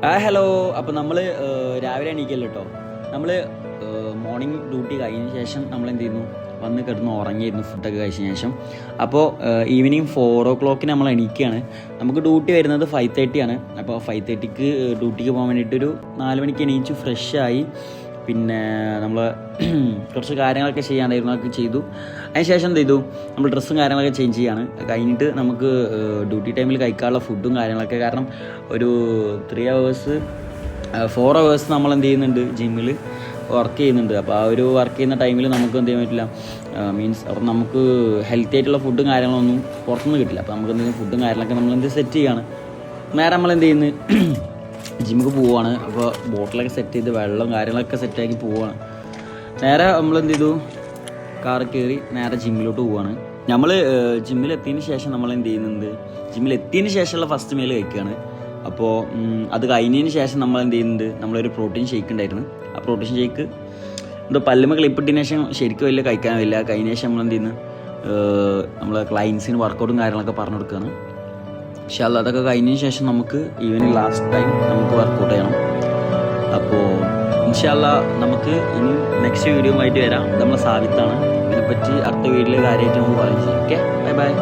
Hello. അപ്പോൾ നമ്മൾ രാവിലെ എണീക്കല്ലോ കേട്ടോ. നമ്മൾ മോർണിംഗ് ഡ്യൂട്ടി കഴിഞ്ഞ ശേഷം നമ്മൾ എന്ത് ചെയ്യുന്നു, വന്ന് കിടന്ന് ഉറങ്ങിയിരുന്നു ഫുഡൊക്കെ കഴിച്ച ശേഷം. അപ്പോൾ ഈവനിങ് 4 o'clock നമ്മൾ എണീക്കുകയാണ്. നമുക്ക് ഡ്യൂട്ടി വരുന്നത് 5:30 ആണ്. അപ്പോൾ 5:30 ഡ്യൂട്ടിക്ക് പോകാൻ വേണ്ടിയിട്ടൊരു 4 മണിക്ക് എണീച്ചു ഫ്രഷായി. പിന്നെ നമ്മൾ കുറച്ച് കാര്യങ്ങളൊക്കെ ചെയ്യാണ്ടായിരുന്നു, അതൊക്കെ ചെയ്തു. അതിന് ശേഷം എന്ത് ചെയ്തു, നമ്മൾ ഡ്രസ്സും കാര്യങ്ങളൊക്കെ ചേഞ്ച് ചെയ്യാണ്. കഴിഞ്ഞിട്ട് നമുക്ക് ഡ്യൂട്ടി ടൈമിൽ കഴിക്കാനുള്ള ഫുഡും കാര്യങ്ങളൊക്കെ, കാരണം ഒരു 4 hours നമ്മൾ എന്ത് ചെയ്യുന്നുണ്ട്, ജിമ്മിൽ വർക്ക് ചെയ്യുന്നുണ്ട്. അപ്പോൾ ആ ഒരു വർക്ക് ചെയ്യുന്ന ടൈമിൽ നമുക്ക് എന്ത് ചെയ്യാൻ പറ്റില്ല, മീൻസ് അപ്പം നമുക്ക് ഹെൽത്തി ആയിട്ടുള്ള ഫുഡും കാര്യങ്ങളൊന്നും പുറത്തുനിന്ന് കിട്ടില്ല. അപ്പോൾ നമുക്ക് എന്തെങ്കിലും ഫുഡും കാര്യങ്ങളൊക്കെ നമ്മൾ സെറ്റ് ചെയ്യാണ്. നേരെ നമ്മൾ എന്ത് ചെയ്യുന്നത്, ജിമ്മിക്ക് പോവുകയാണ്. അപ്പോൾ ബോട്ടിലൊക്കെ സെറ്റ് ചെയ്ത് വെള്ളം കാര്യങ്ങളൊക്കെ സെറ്റാക്കി പോവുകയാണ്. നേരെ നമ്മൾ എന്ത് ചെയ്തു, കാറ് കയറി നേരെ ജിമ്മിലോട്ട് പോവുകയാണ്. നമ്മൾ ജിമ്മിലെത്തിയതിന് ശേഷം നമ്മൾ എന്ത് ചെയ്യുന്നുണ്ട്, ജിമ്മിലെത്തിയതിന് ശേഷമുള്ള ഫസ്റ്റ് മീൽ കഴിക്കുകയാണ്. അപ്പോൾ അത് കഴിഞ്ഞതിന് ശേഷം നമ്മൾ എന്ത് ചെയ്യുന്നുണ്ട്, നമ്മളൊരു പ്രോട്ടീൻ ഷേക്ക് ഉണ്ടായിരുന്നു. ആ പ്രോട്ടീൻ ഷേക്ക് എന്തോ പല്ലുമ്മ ക്ലിപ്പിട്ടതിന് ശേഷം ശരിക്കും വലിയ കഴിക്കാനില്ല. കഴിഞ്ഞ ശേഷം നമ്മൾ എന്ത് ചെയ്യുന്നു, നമ്മൾ ക്ലയൻസിന് വർക്കൗട്ടും കാര്യങ്ങളൊക്കെ പറഞ്ഞു കൊടുക്കുകയാണ്. പക്ഷേ അതൊക്കെ കഴിഞ്ഞതിന് ശേഷം നമുക്ക് ഈവനിങ് ലാസ്റ്റ് ടൈം നമുക്ക് വർക്കൗട്ട് ചെയ്യണം. അപ്പോൾ ഇൻഷാല്ല നമുക്ക് ഇനി നെക്സ്റ്റ് വീഡിയോ ആയിട്ട് വരാം. നമ്മളെ സാബിത്താണ്. ഇതിനെപ്പറ്റി അടുത്ത വീഡിയോയിൽ കാര്യമായിട്ട് നമുക്ക് പറയും. Okay, bye bye.